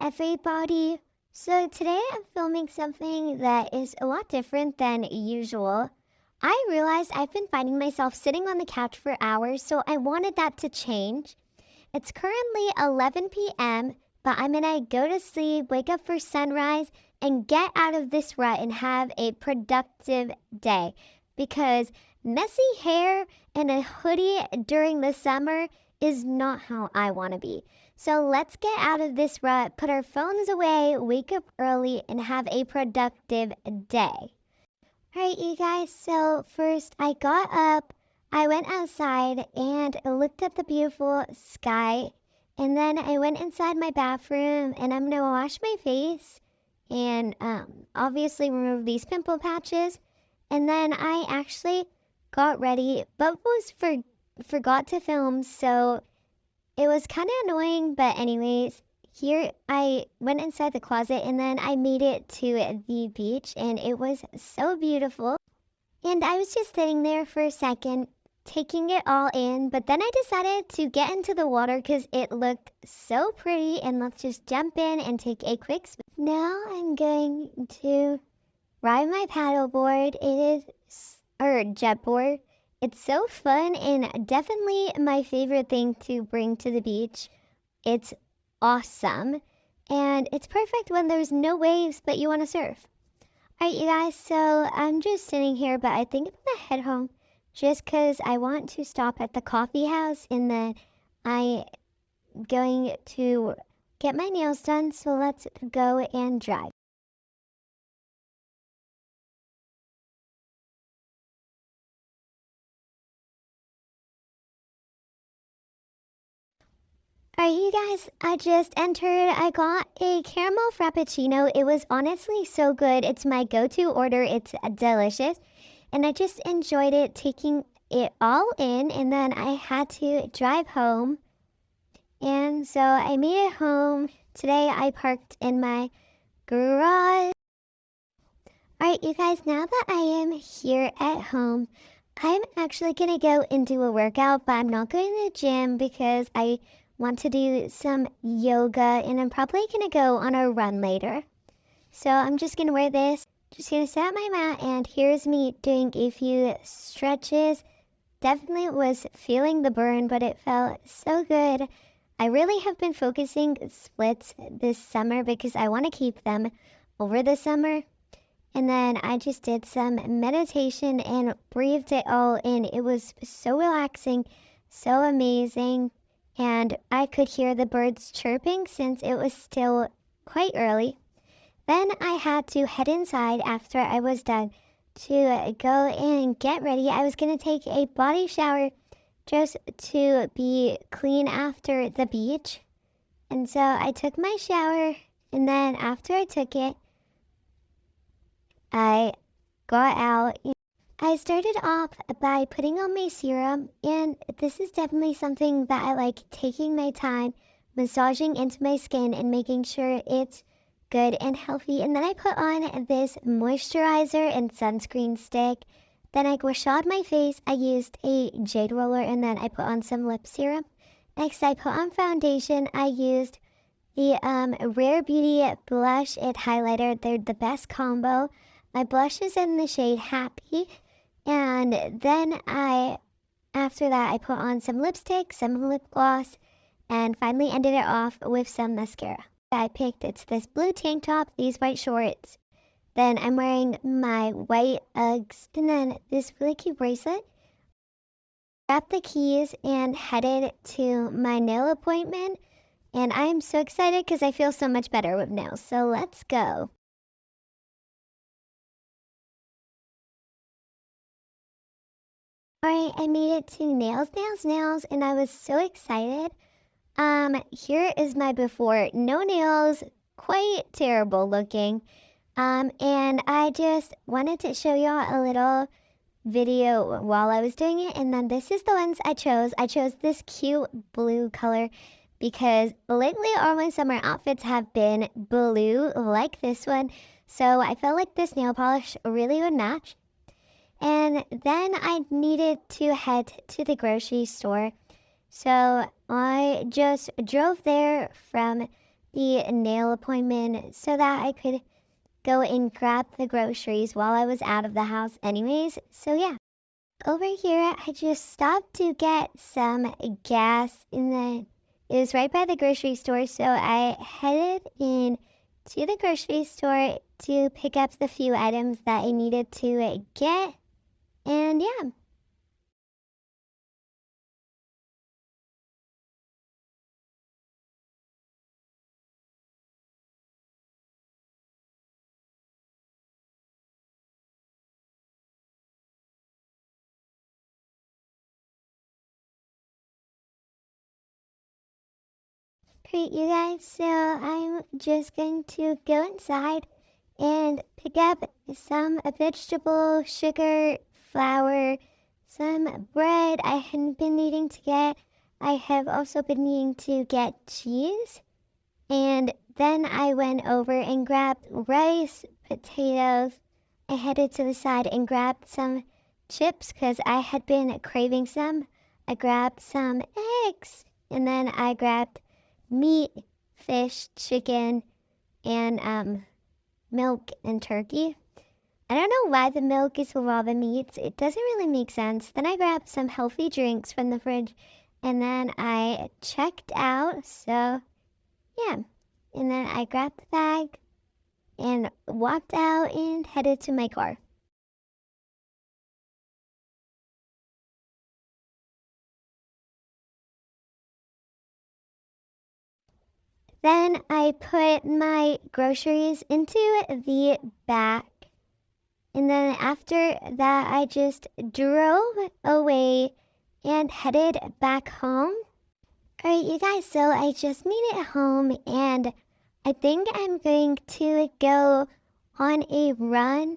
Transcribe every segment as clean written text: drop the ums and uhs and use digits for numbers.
everybody. So today I'm filming something that is a lot different than usual. I realized I've been finding myself sitting on the couch for hours, so I wanted that to change. It's currently 11 p.m., but I'm gonna go to sleep, wake up for sunrise, and get out of this rut and have a productive day. Because messy hair and a hoodie during the summer is not how I want to be. So let's get out of this rut, put our phones away, wake up early, and have a productive day. Alright, you guys, so first I got up, I went outside and looked at the beautiful sky, and then I went inside my bathroom and I'm gonna wash my face and obviously remove these pimple patches. And then I actually got ready, but forgot to film, so it was kind of annoying. But anyways, here I went inside the closet and then I made it to the beach and it was so beautiful. And I was just sitting there for a second, taking it all in, but then I decided to get into the water because it looked so pretty, and let's just jump in and take a quick swim. Now I'm going to ride my paddleboard. Or jetboard. It's so fun and definitely my favorite thing to bring to the beach. It's awesome. And it's perfect when there's no waves but you want to surf. Alright, you guys, so I'm just sitting here, but I think I'm going to head home just because I want to stop at the coffee house and then I'm going to get my nails done. So let's go and drive. Alright, you guys, I just entered. I got a caramel frappuccino. It was honestly so good. It's my go-to order. It's delicious. And I just enjoyed it, taking it all in. And then I had to drive home. And so I made it home. Today I parked in my garage. Alright, you guys, now that I am here at home, I'm actually going to go and do a workout. But I'm not going to the gym because I want to do some yoga, and I'm probably gonna go on a run later. So I'm just gonna wear this, just gonna set up my mat, and here's me doing a few stretches. Definitely was feeling the burn, but it felt so good. I really have been focusing splits this summer because I want to keep them over the summer. And then I just did some meditation and breathed it all in. It was so relaxing, so amazing. And I could hear the birds chirping since it was still quite early. Then I had to head inside after I was done to go and get ready. I was going to take a body shower just to be clean after the beach. And so I took my shower, and then after I took it, I got out. I started off by putting on my serum, and this is definitely something that I like, taking my time, massaging into my skin and making sure it's good and healthy. And then I put on this moisturizer and sunscreen stick. Then I gouache'd my face. I used a jade roller, and then I put on some lip serum. Next, I put on foundation. I used the Rare Beauty blush and highlighter. They're the best combo. My blush is in the shade Happy. And then after that, I put on some lipstick, some lip gloss, and finally ended it off with some mascara. It's this blue tank top, these white shorts. Then I'm wearing my white Uggs, and then this really cute bracelet. Grabbed the keys and headed to my nail appointment. And I am so excited because I feel so much better with nails. So let's go. Alright, I made it to nails, and I was so excited. Here is my before. No nails, quite terrible looking. And I just wanted to show y'all a little video while I was doing it, and then this is the ones I chose. I chose this cute blue color because lately all my summer outfits have been blue like this one. So I felt like this nail polish really would match. And then I needed to head to the grocery store. So I just drove there from the nail appointment so that I could go and grab the groceries while I was out of the house anyways. So yeah. Over here, I just stopped to get some gas it was right by the grocery store, so I headed in to the grocery store to pick up the few items that I needed to get. And yeah. Great, you guys. So I'm just going to go inside and pick up some vegetable, sugar, flour, some bread I hadn't been needing to get. I have also been needing to get cheese. And then I went over and grabbed rice, potatoes. I headed to the side and grabbed some chips because I had been craving some. I grabbed some eggs. And then I grabbed meat, fish, chicken, and milk and turkey. I don't know why the milk is with all the meats. It doesn't really make sense. Then I grabbed some healthy drinks from the fridge, and then I checked out. So, yeah. And then I grabbed the bag and walked out and headed to my car. Then I put my groceries into the back. And then after that, I just drove away and headed back home. Alright, you guys, so I just made it home and I think I'm going to go on a run.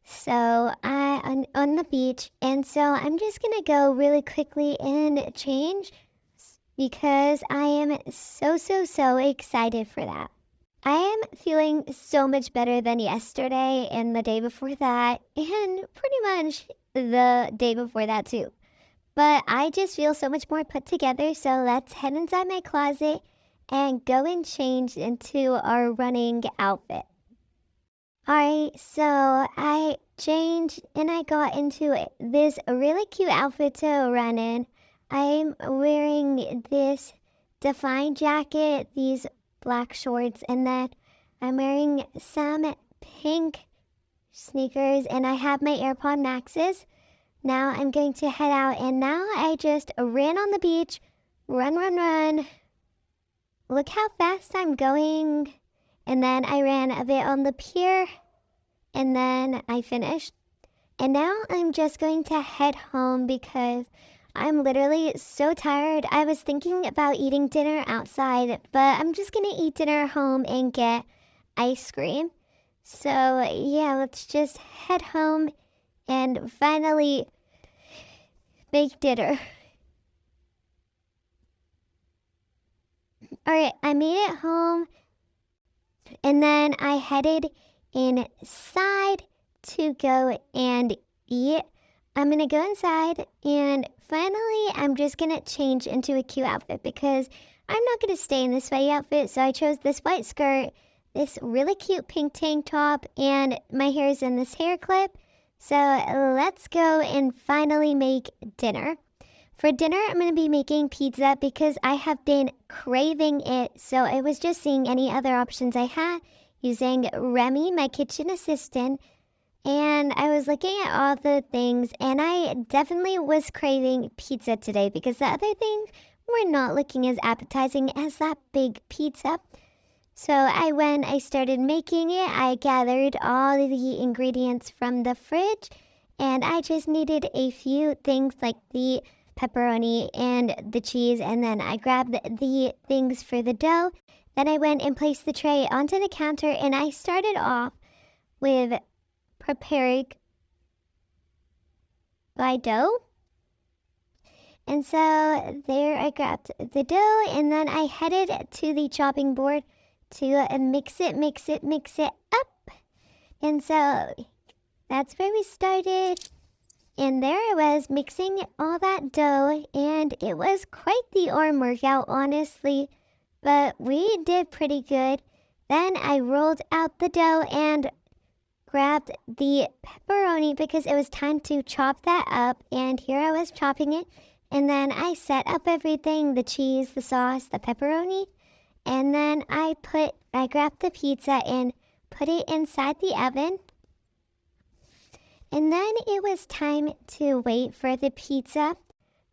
So on the beach. And so I'm just going to go really quickly and change because I am so excited for that. I am feeling so much better than yesterday and the day before that, and pretty much the day before that too. But I just feel so much more put together, so let's head inside my closet and go and change into our running outfit. Alright, so I changed and I got into this really cute outfit to run in. I'm wearing this defined jacket, these black shorts, and then I'm wearing some pink sneakers, and I have my AirPod Maxes. Now I'm going to head out, and now I just ran on the beach. Run. Look how fast I'm going. And then I ran a bit on the pier, and then I finished. And now I'm just going to head home because I'm literally so tired. I was thinking about eating dinner outside, but I'm just going to eat dinner home and get ice cream. So yeah, let's just head home and finally make dinner. Alright, I made it home and then I headed inside to go and eat. I'm going to go inside and finally I'm just going to change into a cute outfit because I'm not going to stay in this sweaty outfit. So I chose this white skirt, this really cute pink tank top, and my hair is in this hair clip. So let's go and finally make dinner. For dinner, I'm going to be making pizza because I have been craving it. So I was just seeing any other options I had using Remy, my kitchen assistant. And I was looking at all the things and I definitely was craving pizza today because the other things were not looking as appetizing as that big pizza. So I started making it. I gathered all the ingredients from the fridge and I just needed a few things like the pepperoni and the cheese, and then I grabbed the things for the dough. Then I went and placed the tray onto the counter and I started off with preparing my dough. And so there I grabbed the dough and then I headed to the chopping board to mix it up. And so that's where we started. And there I was mixing all that dough and it was quite the arm workout, honestly. but we did pretty good. Then I rolled out the dough and grabbed the pepperoni because it was time to chop that up. And here I was chopping it. And then I set up everything, the cheese, the sauce, the pepperoni. And then I grabbed the pizza and put it inside the oven. And then it was time to wait for the pizza.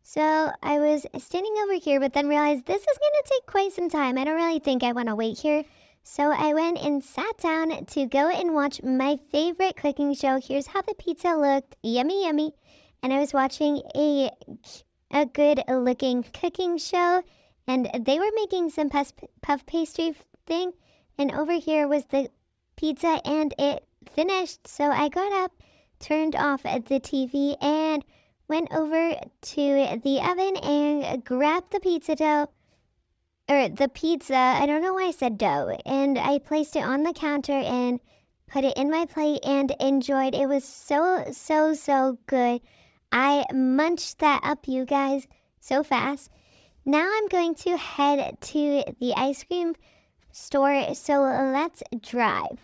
So I was standing over here, but then realized this is going to take quite some time. I don't really think I want to wait here. So I went and sat down to go and watch my favorite cooking show. Here's how the pizza looked. Yummy, yummy. And I was watching a good looking cooking show. And they were making some puff pastry thing. And over here was the pizza and it finished. So I got up, turned off the TV, and went over to the oven and grabbed the pizza dough, or the pizza, I don't know why I said dough, and I placed it on the counter and put it in my plate and enjoyed. It was so good. I munched that up, you guys, so fast. Now I'm going to head to the ice cream store, so let's drive.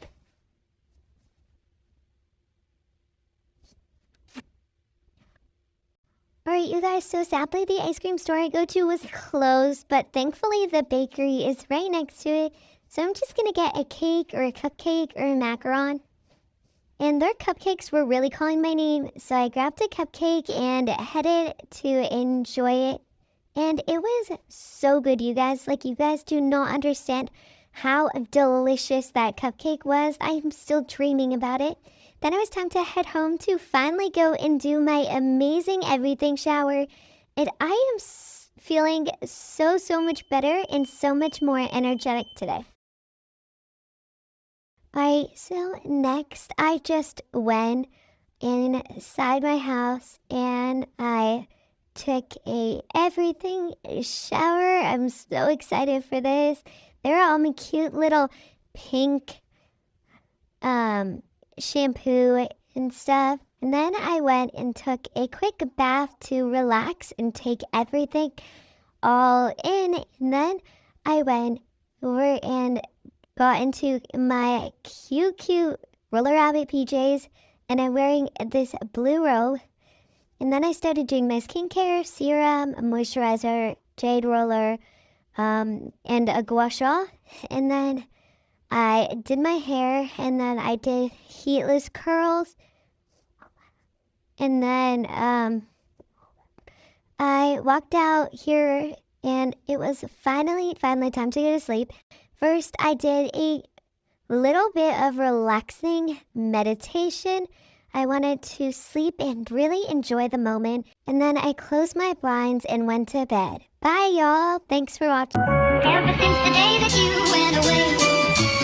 Alright, you guys, so sadly the ice cream store I go to was closed, but thankfully the bakery is right next to it. So I'm just going to get a cake or a cupcake or a macaron. And their cupcakes were really calling my name, so I grabbed a cupcake and headed to enjoy it. And it was so good, you guys. Like, you guys do not understand how delicious that cupcake was. I'm still dreaming about it. Then it was time to head home to finally go and do my amazing everything shower. And I am feeling so much better and so much more energetic today. Alright, so next I just went inside my house and I took a everything shower. I'm so excited for this. There are all my cute little pink shampoo and stuff. And then I went and took a quick bath to relax and take everything all in. And then I went over and got into my cute roller rabbit PJs. And I'm wearing this blue robe. And then I started doing my skincare, serum, moisturizer, jade roller, and a gua sha. And then I did my hair, and then I did heatless curls. And then I walked out here, and it was finally time to go to sleep. First, I did a little bit of relaxing meditation. I wanted to sleep and really enjoy the moment. And then I closed my blinds and went to bed. Bye, y'all. Thanks for watching. Ever since the day that you went away,